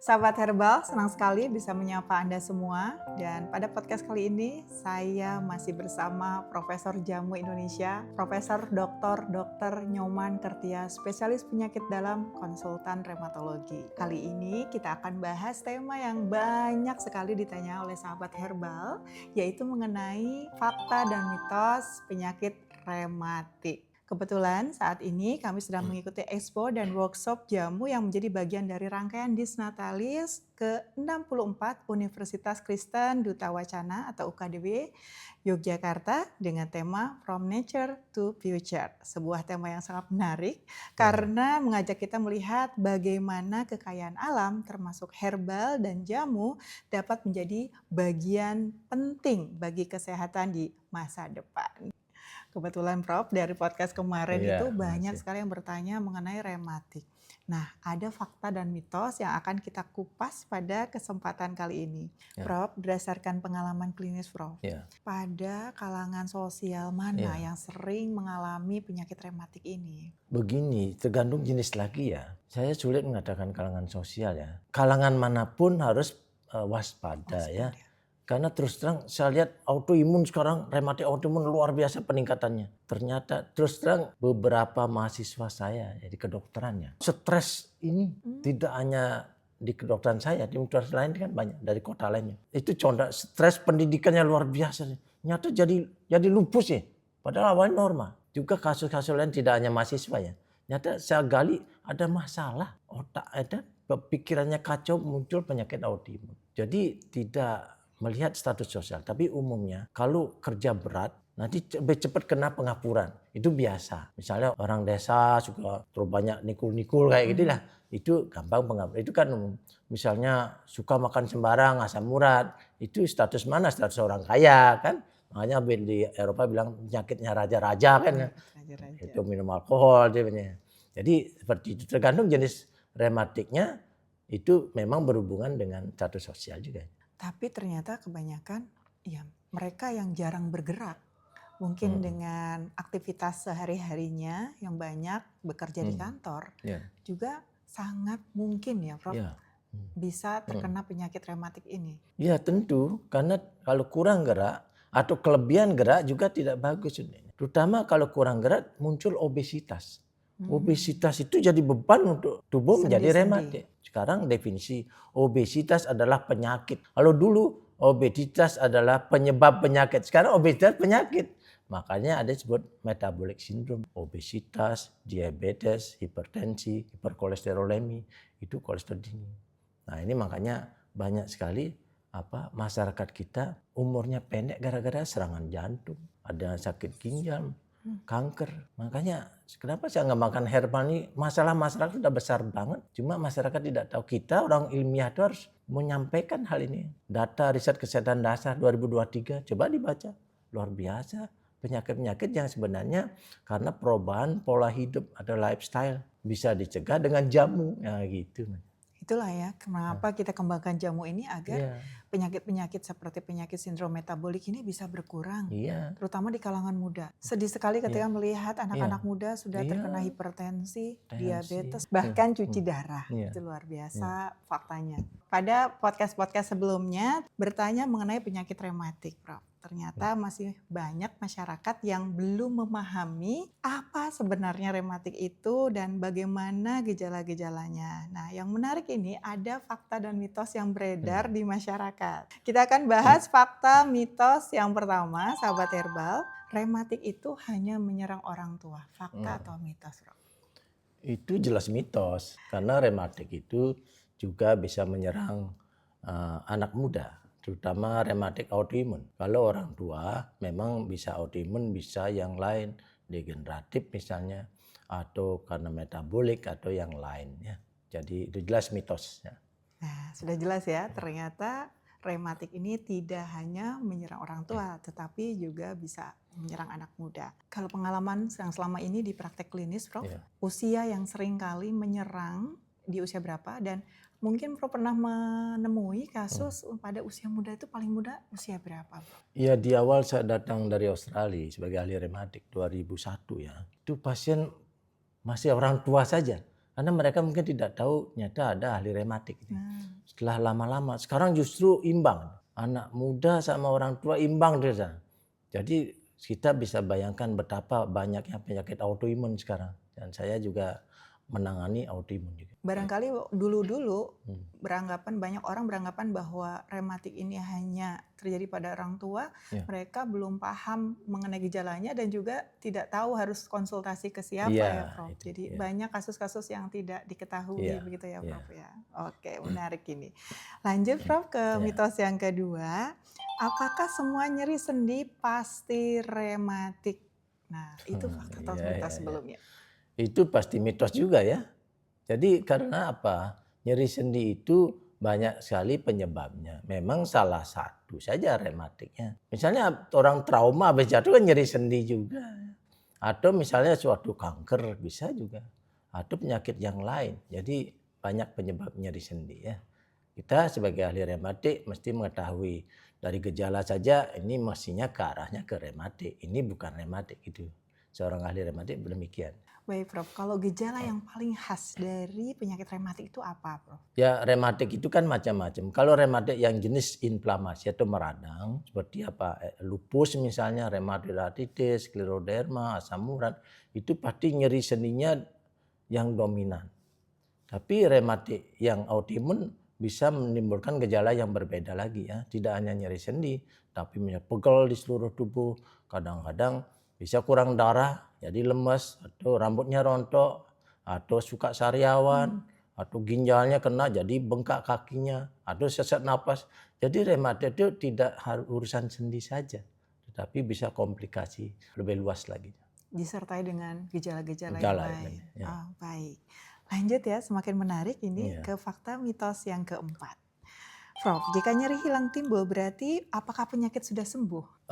Sahabat Herbal, senang sekali bisa menyapa Anda semua. Dan pada podcast kali ini, saya masih bersama Profesor Jamu Indonesia, Profesor Dr. Nyoman Kertia, spesialis penyakit dalam konsultan reumatologi. Kali ini kita akan bahas tema yang banyak sekali ditanya oleh sahabat Herbal, yaitu mengenai fakta dan mitos penyakit rematik. Kebetulan saat ini kami sedang mengikuti expo dan workshop jamu yang menjadi bagian dari rangkaian Disnatalis ke-64 Universitas Kristen Duta Wacana atau UKDW Yogyakarta dengan tema From Nature to Future. Sebuah tema yang sangat menarik karena mengajak kita melihat bagaimana kekayaan alam termasuk herbal dan jamu dapat menjadi bagian penting bagi kesehatan di masa depan. Kebetulan Prof, dari podcast kemarin itu banyak sekali yang bertanya mengenai rematik. Nah, ada fakta dan mitos yang akan kita kupas pada kesempatan kali ini. Prof, berdasarkan pengalaman klinis Prof, pada kalangan sosial mana yang sering mengalami penyakit rematik ini? Begini, tergantung jenis lagi ya. Saya sulit mengatakan kalangan sosial ya. Kalangan manapun harus waspada ya. Karena terus terang saya lihat autoimun sekarang, rematik autoimun luar biasa peningkatannya. Ternyata terus terang beberapa mahasiswa saya ya, di kedokterannya. Stres ini tidak hanya di kedokteran saya, di universitas lain kan banyak, dari kota lainnya. Itu contoh stres pendidikannya luar biasa. Nyata jadi lupus ya, padahal awalnya normal. Juga kasus-kasus lain tidak hanya mahasiswa ya. Nyata saya gali ada masalah otak, ada pikirannya kacau, muncul penyakit autoimun. Jadi tidak melihat status sosial, tapi umumnya kalau kerja berat nanti lebih cepat kena pengapuran. Itu biasa. Misalnya orang desa suka terlalu banyak nikul-nikul kayak gitu lah. Itu gampang pengapuran. Itu kan misalnya suka makan sembarang, asam urat. Itu status mana? Status orang kaya kan. Makanya di Eropa bilang penyakitnya raja-raja kan. Itu minum alkohol. Jadi seperti itu. Tergantung jenis rematiknya, itu memang berhubungan dengan status sosial juga. Tapi ternyata kebanyakan ya mereka yang jarang bergerak. Mungkin dengan aktivitas sehari-harinya yang banyak bekerja di kantor. Juga sangat mungkin ya Prof bisa terkena penyakit rematik ini. Ya tentu, karena kalau kurang gerak atau kelebihan gerak juga tidak bagus. Terutama kalau kurang gerak muncul obesitas. Obesitas itu jadi beban untuk tubuh menjadi rematik. Sekarang definisi obesitas adalah penyakit. Kalau dulu obesitas adalah penyebab penyakit. Sekarang obesitas penyakit. Makanya ada disebut metabolic syndrome. Obesitas, diabetes, hipertensi, hiperkolesterolemi. Itu kolesterol tinggi. Nah ini makanya banyak sekali masyarakat kita umurnya pendek gara-gara serangan jantung. Ada sakit ginjal, kanker. Makanya kenapa saya nggak makan herbal ini? Masalah masyarakat sudah besar banget. Cuma masyarakat tidak tahu. Kita orang ilmiah itu harus menyampaikan hal ini. Data riset kesehatan dasar 2023 coba dibaca. Luar biasa. Penyakit-penyakit yang sebenarnya karena perubahan pola hidup atau lifestyle bisa dicegah dengan jamu. Ya gitu. Itulah ya kenapa kita kembangkan jamu ini agar penyakit-penyakit seperti penyakit sindrom metabolik ini bisa berkurang. Terutama di kalangan muda. Sedih sekali ketika melihat anak-anak muda sudah terkena hipertensi, diabetes, bahkan cuci darah. Itu luar biasa faktanya. Pada podcast-podcast sebelumnya bertanya mengenai penyakit rematik, Prof. Ternyata masih banyak masyarakat yang belum memahami apa sebenarnya rematik itu dan bagaimana gejala-gejalanya. Nah, yang menarik ini ada fakta dan mitos yang beredar di masyarakat. Kita akan bahas fakta mitos yang pertama, sahabat herbal. Rematik itu hanya menyerang orang tua. Fakta atau mitos, Prof? Itu jelas mitos. Karena rematik itu juga bisa menyerang anak muda. Terutama rematik autoimun. Kalau orang tua memang bisa autoimun, bisa yang lain, degeneratif misalnya, atau karena metabolik atau yang lain. Ya. Jadi itu jelas mitos. Ya. Nah, sudah jelas ya, ternyata rematik ini tidak hanya menyerang orang tua, tetapi juga bisa menyerang anak muda. Kalau pengalaman yang selama ini di praktek klinis, Prof, usia yang sering kali menyerang di usia berapa dan mungkin Prof pernah menemui kasus pada usia muda itu paling muda usia berapa? Ya di awal saya datang dari Australia sebagai ahli rematik 2001 ya. Itu pasien masih orang tua saja. Karena mereka mungkin tidak tahu ternyata ada ahli rematik. Nah, Setelah lama-lama, sekarang justru imbang. Anak muda sama orang tua imbang dia. Jadi kita bisa bayangkan betapa banyaknya penyakit autoimun sekarang. Dan saya juga menangani autoimun juga. barangkali dulu-dulu Hmm. banyak orang beranggapan bahwa rematik ini hanya terjadi pada orang tua. Ya. Mereka belum paham mengenai gejalanya dan juga tidak tahu harus konsultasi ke siapa Iya, ya Prof. itu, Jadi ya. banyak kasus-kasus yang tidak diketahui Iya, begitu ya iya. Prof ya. Oke, menarik ini. Lanjut Prof ke Ya. mitos yang kedua. Apakah semua nyeri sendi pasti rematik? Nah, itu fakta atau Iya, mitos iya. sebelumnya? Itu pasti mitos juga ya. Jadi karena apa? Nyeri sendi itu banyak sekali penyebabnya. Memang salah satu saja rematiknya. Misalnya orang trauma habis jatuh kan nyeri sendi juga. Atau misalnya suatu kanker bisa juga. Atau penyakit yang lain. Jadi banyak penyebab nyeri sendi ya. Kita sebagai ahli rematik mesti mengetahui dari gejala saja ini mestinya ke arahnya ke rematik. Ini bukan rematik itu. Seorang ahli rematik demikian. Baik Prof, kalau gejala yang paling khas dari penyakit rematik itu apa Prof? Ya rematik itu kan macam-macam. Kalau rematik yang jenis inflamasi atau meradang seperti apa lupus misalnya, rheumatoid-arthritis, skleroderma, asam urat itu pasti nyeri sendinya yang dominan. Tapi rematik yang autoimun bisa menimbulkan gejala yang berbeda lagi ya. Tidak hanya nyeri sendi, tapi pegel di seluruh tubuh. Kadang-kadang bisa kurang darah, jadi lemes, atau rambutnya rontok, atau suka sariawan, atau ginjalnya kena jadi bengkak kakinya, atau sesak napas. Jadi rematik itu tidak harus urusan sendi saja, tetapi bisa komplikasi lebih luas lagi. Disertai dengan gejala-gejala yang Gejala, lain. ya. Oh, baik. Lanjut ya, semakin menarik ini Iya. ke fakta mitos yang keempat. Prof, jika nyeri hilang timbul berarti apakah penyakit sudah sembuh?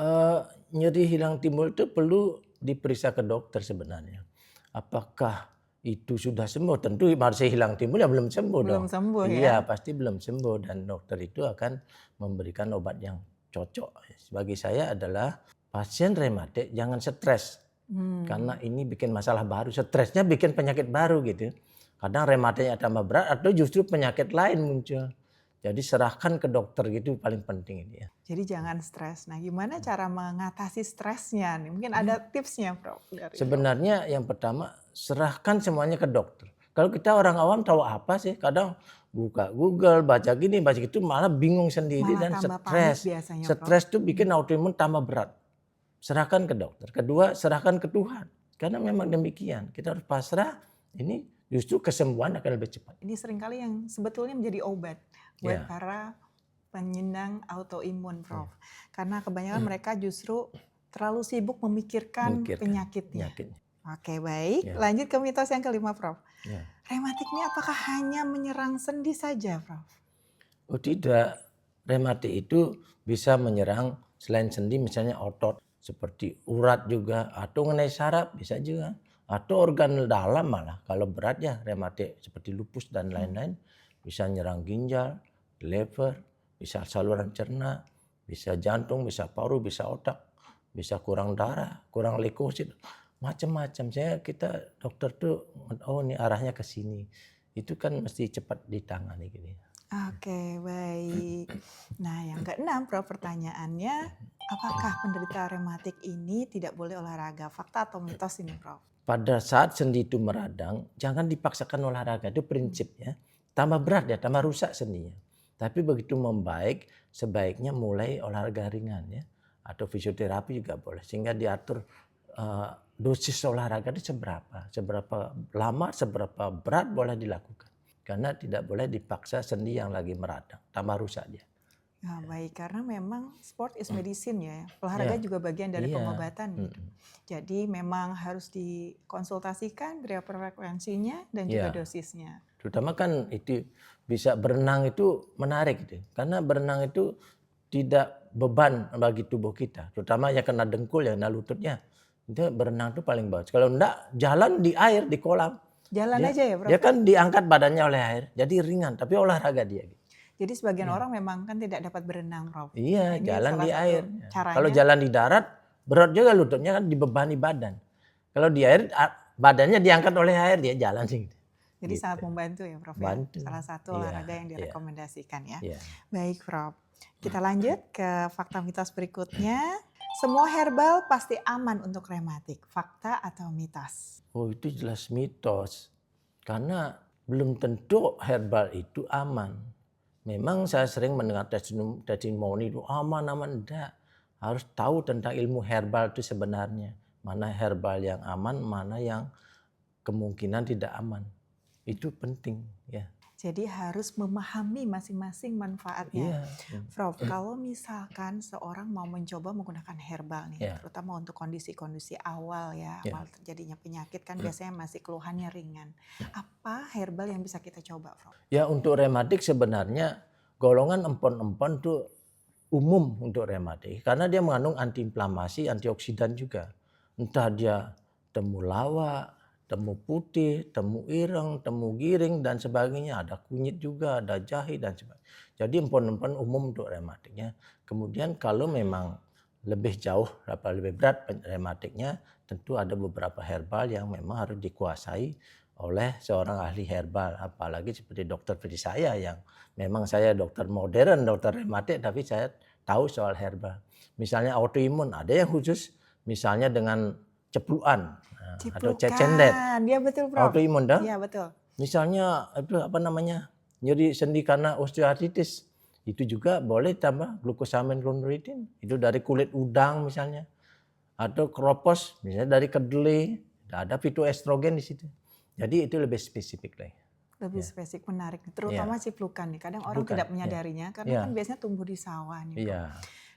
Nyeri hilang timbul itu perlu diperiksa ke dokter sebenarnya. Apakah itu sudah sembuh? Tentu masih hilang timbul ya belum sembuh Belum dong. sembuh ya? Iya pasti belum sembuh dan dokter itu akan memberikan obat yang cocok. Bagi saya adalah pasien rematik jangan stres. Karena ini bikin masalah baru. Stresnya bikin penyakit baru gitu. Kadang rematiknya tambah berat atau justru penyakit lain muncul. Jadi serahkan ke dokter gitu paling penting ini ya. Jadi jangan stres. Nah, gimana cara mengatasi stresnya nih? Mungkin ada tipsnya, Prof. Dari Sebenarnya yang pertama serahkan semuanya ke dokter. Kalau kita orang awam tahu apa sih? Kadang buka Google, baca gini, baca gitu malah bingung sendiri Malah dan tambah panik stres. biasanya, Prof. Stres itu bikin autoimun tambah berat. Serahkan ke dokter. Kedua, serahkan ke Tuhan. Karena memang demikian. Kita harus pasrah. Ini justru kesembuhan akan lebih cepat. Ini seringkali yang sebetulnya menjadi obat buat Ya. para penyandang autoimun, Prof. Karena kebanyakan mereka justru terlalu sibuk memikirkan penyakitnya. Oke, baik. Ya. Lanjut ke mitos yang kelima, Prof. Ya. Rematik ini apakah hanya menyerang sendi saja, Prof? Oh tidak. Rematik itu bisa menyerang selain sendi misalnya otot seperti urat juga atau mengenai saraf bisa juga. Atau organ dalam malah kalau berat ya rematik seperti lupus dan lain-lain bisa nyerang ginjal, liver, bisa saluran cerna, bisa jantung, bisa paru, bisa otak, bisa kurang darah, kurang leukosit, macam-macam. Kita dokter tuh oh ini arahnya ke sini. Itu kan mesti cepat ditangani gitu ya. Oke, baik. Nah, yang keenam, Prof, pertanyaannya, apakah penderita rematik ini tidak boleh olahraga? Fakta atau mitos ini, Prof? Pada saat sendi itu meradang, jangan dipaksakan olahraga. Itu prinsipnya. Tambah berat ya, tambah rusak sendinya. Tapi begitu membaik, sebaiknya mulai olahraga ringan ya. Atau fisioterapi juga boleh. Sehingga diatur dosis olahraga itu seberapa. Seberapa lama, seberapa berat boleh dilakukan. Karena tidak boleh dipaksa sendi yang lagi meradang. Tambah rusak dia. Nah, baik, karena memang sport is medicine ya. Olahraga juga bagian dari pengobatan gitu. Jadi memang harus dikonsultasikan berapa frekuensinya dan juga dosisnya. Terutama kan itu bisa berenang itu menarik gitu. Karena berenang itu tidak beban bagi tubuh kita. Terutama yang kena dengkul, yang kena lututnya. Itu berenang itu paling bagus. Kalau enggak, jalan di air, di kolam. Jalan aja ya, Prof? Dia kan diangkat badannya oleh air. Jadi ringan, tapi olahraga dia. Jadi sebagian orang memang kan tidak dapat berenang, Prof. Iya, jalan di air. Caranya, kalau jalan di darat, berat juga lututnya kan dibebani badan. Kalau di air, badannya diangkat oleh air, dia jalan sih. Jadi gitu. sangat membantu ya Prof ya. Bantu. Salah satu Iya, olahraga yang iya, direkomendasikan ya. iya. Baik Prof. Kita lanjut ke fakta mitos berikutnya. Semua herbal pasti aman untuk rematik. Fakta atau mitos? Oh, itu jelas mitos. Karena belum tentu herbal itu aman. Memang saya sering mendengar testimoni itu aman-aman, enggak. Harus tahu tentang ilmu herbal itu sebenarnya. Mana herbal yang aman, mana yang kemungkinan tidak aman. Itu penting ya. Jadi harus memahami masing-masing manfaatnya. Iya. Prof, kalau misalkan seorang mau mencoba menggunakan herbal nih, Ya. terutama untuk kondisi-kondisi awal ya, Ya. awal terjadinya penyakit kan biasanya masih keluhannya ringan. Apa herbal yang bisa kita coba, Prof? Ya, untuk rematik sebenarnya golongan empon-empon itu umum untuk rematik karena dia mengandung antiinflamasi, antioksidan juga. Entah dia temulawak, temu putih, temu ireng, temu giring dan sebagainya. Ada kunyit juga, ada jahe dan sebagainya. Jadi empon-empon umum untuk rematiknya. Kemudian kalau memang lebih jauh, lebih berat rematiknya, tentu ada beberapa herbal yang memang harus dikuasai oleh seorang ahli herbal. Apalagi seperti dokter seperti saya yang memang saya dokter modern, dokter rematik, tapi saya tahu soal herbal. Misalnya autoimun, ada yang khusus misalnya dengan cepluan. Atau cecendet. Iya betul Prof. Autoimun dah. Iya betul. Misalnya itu apa namanya? Nyeri sendi karena osteoartritis. Itu juga boleh tambah glukosamin klonuritin. Itu dari kulit udang misalnya. Atau kropos misalnya dari kedelai. Ada fitoestrogen di situ. Jadi itu lebih spesifik lagi. Lebih spesifik, menarik. Terutama ciplukan nih. Kadang orang Ciplukan, tidak menyadarinya karena kan biasanya tumbuh di sawah nih. Prof. Iya.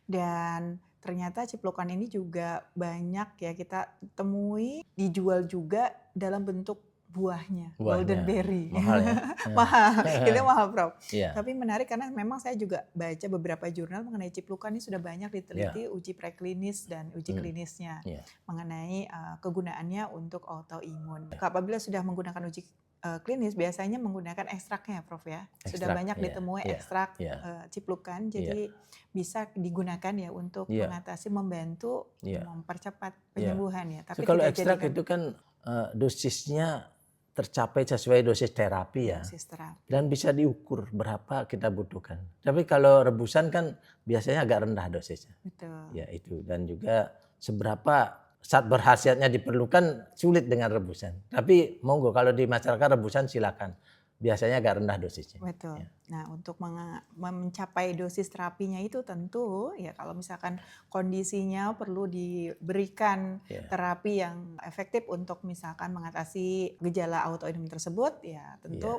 Dan ternyata ciplukan ini juga banyak ya kita temui, dijual juga dalam bentuk buahnya. Golden berry. Mahal ya. Mahal, itu mahal Prof. Iya. Tapi menarik karena memang saya juga baca beberapa jurnal mengenai ciplukan ini sudah banyak diteliti uji preklinis dan uji klinisnya mengenai kegunaannya untuk autoimun. Apabila sudah menggunakan uji klinis biasanya menggunakan ekstraknya Prof ya. Sudah banyak ditemui ekstrak ciplukan, jadi bisa digunakan ya untuk mengatasi, membantu, mempercepat penyembuhan ya. Tapi kalau ekstrak itu kan dosisnya tercapai sesuai dosis terapi ya. Dosis terapi. Dan bisa diukur berapa kita butuhkan. Tapi kalau rebusan kan biasanya agak rendah dosisnya. Betul. Ya itu, dan juga seberapa zat berkhasiatnya diperlukan sulit dengan rebusan. Tapi monggo kalau di masyarakat rebusan silakan. Biasanya agak rendah dosisnya. Betul. Nah, untuk mencapai dosis terapinya itu tentu ya kalau misalkan kondisinya perlu diberikan terapi yang efektif untuk misalkan mengatasi gejala autoimun tersebut, ya tentu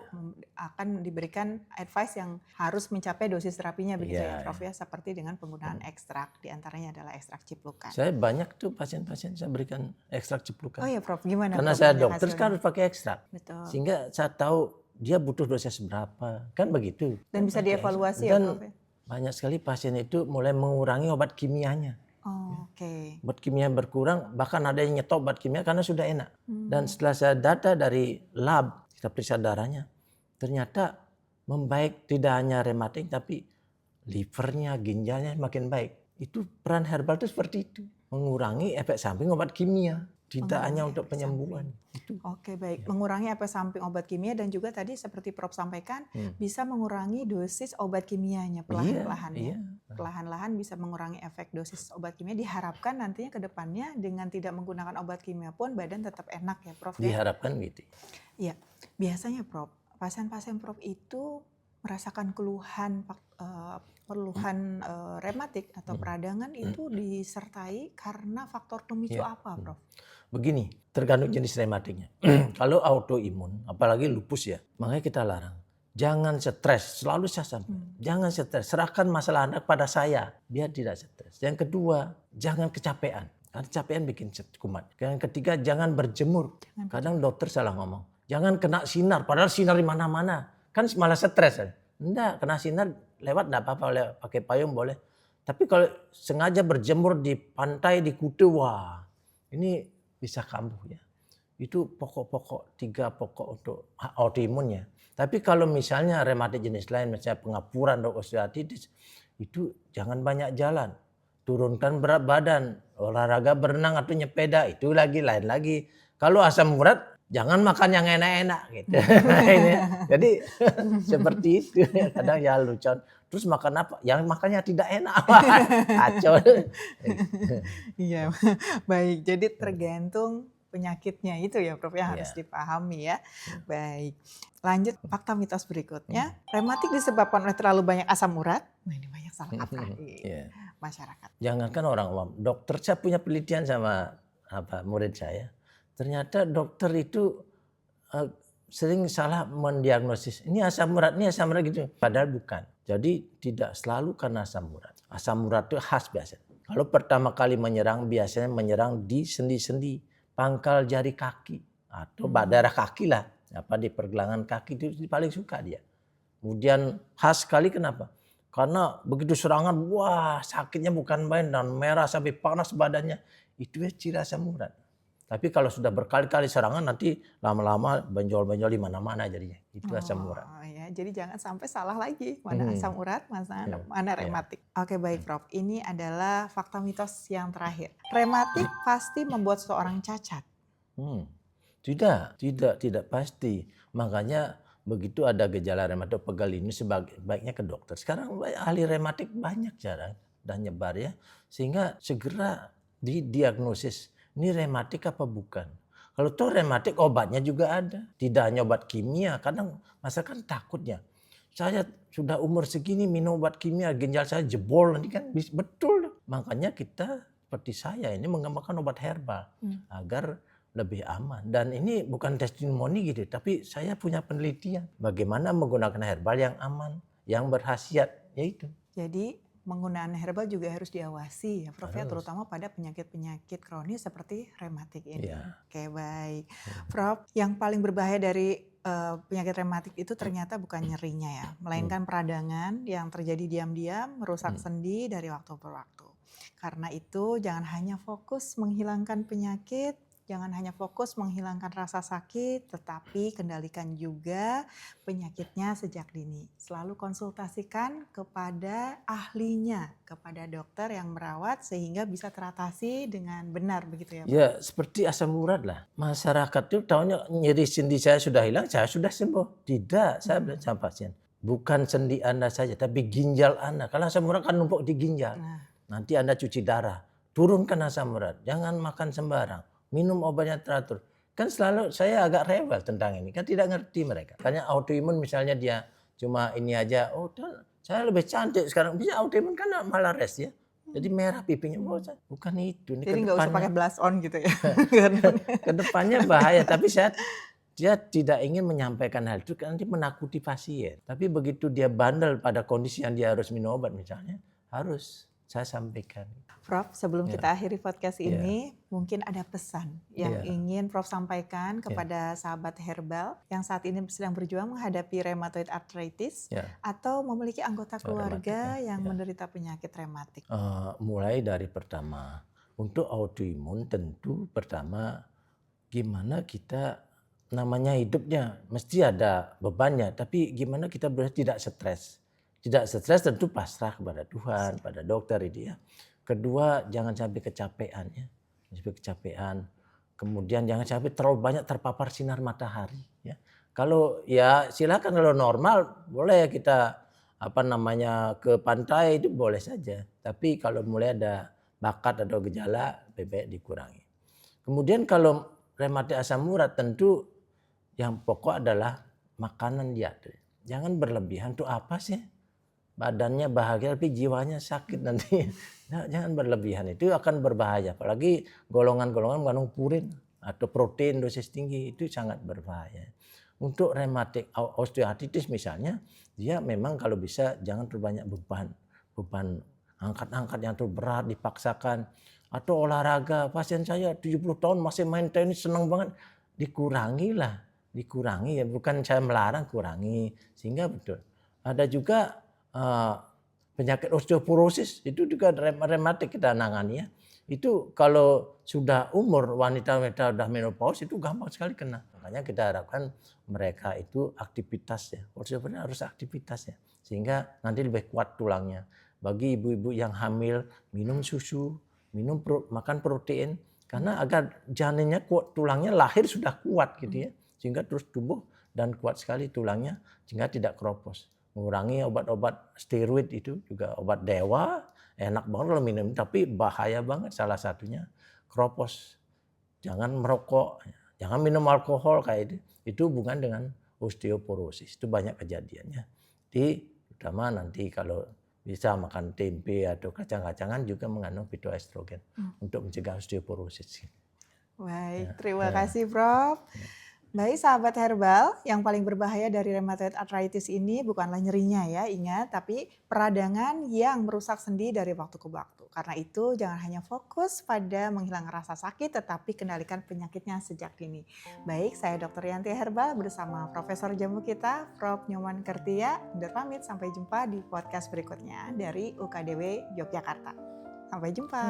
akan diberikan advice yang harus mencapai dosis terapinya begitu ya Prof ya, seperti dengan penggunaan ekstrak, diantaranya adalah ekstrak ciplukan. Saya banyak tuh pasien-pasien saya berikan ekstrak ciplukan. Oh iya Prof, gimana? Karena Prof, saya dokter kan harus pakai ekstrak. Betul. Sehingga saya tahu dia butuh dosis berapa, kan begitu. Dan bisa dievaluasi ya Prof. Banyak sekali pasien itu mulai mengurangi obat kimianya. Oke. Obat kimia berkurang, bahkan ada yang nyetop obat kimia karena sudah enak. Dan setelah saya data dari lab, kita periksa darahnya, ternyata membaik tidak hanya rematik, tapi livernya, ginjalnya makin baik. Itu peran herbal itu seperti itu, mengurangi efek samping obat kimia. Tidak hanya untuk penyembuhan. Oke, baik. Mengurangi efek samping obat kimia dan juga tadi seperti Prof sampaikan bisa mengurangi dosis obat kimianya perlahan-lahan ya. Perlahan-lahan bisa mengurangi efek dosis obat kimia. Diharapkan nantinya ke depannya dengan tidak menggunakan obat kimia pun badan tetap enak ya Prof. Diharapkan gitu. Iya. Biasanya Prof, pasien-pasien Prof itu merasakan keluhan rematik atau peradangan itu disertai karena faktor pemicu apa Prof? Begini, tergantung jenis rematiknya. Kalau autoimun, apalagi lupus ya, makanya kita larang. Jangan stres, selalu saya sampaikan. Jangan stres, serahkan masalah Anda kepada saya, biar tidak stres. Yang kedua, jangan kecapean. Karena kecapean bikin kumat. Yang ketiga, jangan berjemur. Kadang dokter salah ngomong. Jangan kena sinar, padahal sinar di mana-mana. Kan malah stres. Enggak, kena sinar lewat enggak apa-apa, pakai payung boleh. Tapi kalau sengaja berjemur di pantai, di Kuta, wah ini bisa kambuh ya. Itu pokok-pokok, 3 pokok untuk autoimunnya. Tapi kalau misalnya rematik jenis lain, misalnya pengapuran atau osteoartritis, itu jangan banyak jalan. Turunkan berat badan, olahraga berenang atau nyepeda, itu lain lagi. Kalau asam urat, jangan makan yang enak-enak gitu. Ini, jadi seperti itu kadang ya lucu. Terus makan apa? Yang makannya tidak enak. Kacau. Iya, baik. Jadi tergantung penyakitnya itu ya Prof yang harus Iya. dipahami ya. Baik. Lanjut fakta mitos berikutnya. Rematik disebabkan oleh terlalu banyak asam urat. Nah, ini banyak salah kaprah di Iya. masyarakat. Jangankan orang awam, dokter, saya punya penelitian sama murid saya. Ternyata dokter itu sering salah mendiagnosis. Ini asam urat gitu. Padahal bukan. Jadi tidak selalu karena asam urat. Asam urat itu khas biasa. Kalau pertama kali menyerang biasanya menyerang di sendi-sendi pangkal jari kaki atau daerah kaki lah. Di pergelangan kaki itu paling suka dia. Kemudian khas sekali kenapa? Karena begitu serangan, wah sakitnya bukan main dan merah sampai panas badannya. Itu ya ciri asam urat. Tapi kalau sudah berkali-kali serangan nanti lama-lama benjol-benjol di mana-mana jadinya. Itu asam urat. Oh ya, jadi jangan sampai salah lagi mana asam urat, mana Iya. rematik. Oke baik Prof, ini adalah fakta mitos yang terakhir. Rematik pasti membuat seseorang cacat. Tidak pasti. Makanya begitu ada gejala rematik pegal ini sebaiknya ke dokter. Sekarang ahli rematik banyak jarang dan nyebar ya. Sehingga segera didiagnosis. Ini rematik apa bukan? Kalau toh rematik obatnya juga ada. Tidak hanya obat kimia. Kadang masyarakat takutnya. Saya sudah umur segini minum obat kimia, ginjal saya jebol nanti kan betul. Makanya kita seperti saya ini mengembangkan obat herbal agar lebih aman. Dan ini bukan testimoni gitu, tapi saya punya penelitian bagaimana menggunakan herbal yang aman, yang berkhasiat yaitu. Jadi penggunaan herbal juga harus diawasi ya Prof ya, terutama pada penyakit-penyakit kronis seperti rematik ini. Iya. Oke baik. Prof, yang paling berbahaya dari penyakit rematik itu ternyata bukan nyerinya ya, melainkan peradangan yang terjadi diam-diam merusak sendi dari waktu ke waktu. Karena itu jangan hanya fokus menghilangkan penyakit, jangan hanya fokus menghilangkan rasa sakit, tetapi kendalikan juga penyakitnya sejak dini. Selalu konsultasikan kepada ahlinya, kepada dokter yang merawat sehingga bisa teratasi dengan benar begitu ya Pak? Ya seperti asam urat lah. Masyarakat itu tahunya nyeri sendi saya sudah hilang, saya sudah sembuh. Tidak, saya bilang sama pasien. Bukan sendi Anda saja, tapi ginjal Anda. Kalau asam urat kan numpuk di ginjal. Nanti Anda cuci darah, turunkan asam urat. Jangan makan sembarang. Minum obatnya teratur. Kan selalu saya agak rewel tentang ini. Kan tidak ngerti mereka. Karena autoimun misalnya dia cuma ini aja. Oh saya lebih cantik sekarang. Bisa autoimun kan malah rest ya. Jadi merah pipinya. Bukan itu. Ini jadi nggak usah pakai blush on gitu ya. Kedepannya bahaya. Tapi dia tidak ingin menyampaikan hal itu. Nanti menakuti pasien. Tapi begitu dia bandel pada kondisi yang dia harus minum obat misalnya. Harus saya sampaikan. Prof, sebelum kita akhiri podcast ini, mungkin ada pesan yang ingin Prof sampaikan kepada sahabat herbal yang saat ini sedang berjuang menghadapi rheumatoid arthritis atau memiliki anggota keluarga yang menderita penyakit rematik. Mulai dari pertama, untuk autoimun tentu pertama gimana kita namanya hidupnya mesti ada bebannya, tapi gimana kita tidak stres. Tidak stres tentu pasrah kepada Tuhan, pada dokter itu ya. Kedua, jangan sampai kecapean ya. Sampai kecapean. Kemudian jangan sampai terlalu banyak terpapar sinar matahari ya. Kalau ya silakan kalau normal boleh kita ke pantai itu boleh saja. Tapi kalau mulai ada bakat atau gejala lebih baik dikurangi. Kemudian kalau rematik asam urat tentu yang pokok adalah makanan diet. Jangan berlebihan tuh apa sih? Badannya bahagia tapi jiwanya sakit nanti. Nah, jangan berlebihan, itu akan berbahaya. Apalagi golongan-golongan mengandung purin atau protein dosis tinggi itu sangat berbahaya. Untuk rematik osteoartritis misalnya, dia memang kalau bisa jangan terlalu banyak beban angkat-angkat yang terlalu berat dipaksakan atau olahraga. Pasien saya 70 tahun masih main tenis senang banget, dikurangi ya, bukan saya melarang, kurangi sehingga betul. Ada juga penyakit osteoporosis itu juga rematik kita nangani ya. Itu kalau sudah umur wanita-wanita sudah menopause itu gampang sekali kena. Makanya kita harapkan mereka itu aktivitas ya. Osteoporosis harus aktivitas ya. Sehingga nanti lebih kuat tulangnya. Bagi ibu-ibu yang hamil minum susu, makan protein Karena agar janinnya kuat, tulangnya lahir sudah kuat gitu ya. Sehingga terus tumbuh dan kuat sekali tulangnya sehingga tidak keropos. Mengurangi obat-obat steroid itu juga obat dewa, enak banget kalau minum tapi bahaya banget salah satunya keropos. Jangan merokok, jangan minum alkohol kayak itu. Itu hubungan dengan osteoporosis. Itu banyak kejadiannya. Jadi utama nanti kalau bisa makan tempe atau kacang-kacangan juga mengandung fitoestrogen untuk mencegah osteoporosis. Baik, terima kasih Prof. Baik sahabat herbal, yang paling berbahaya dari rheumatoid arthritis ini bukanlah nyerinya ya, ingat, tapi peradangan yang merusak sendi dari waktu ke waktu. Karena itu jangan hanya fokus pada menghilangkan rasa sakit, tetapi kendalikan penyakitnya sejak dini. Baik, saya Dr. Yanti Herbal bersama Profesor Jamu kita, Prof. Nyoman Kertia. Undur pamit, sampai jumpa di podcast berikutnya dari UKDW Yogyakarta. Sampai jumpa.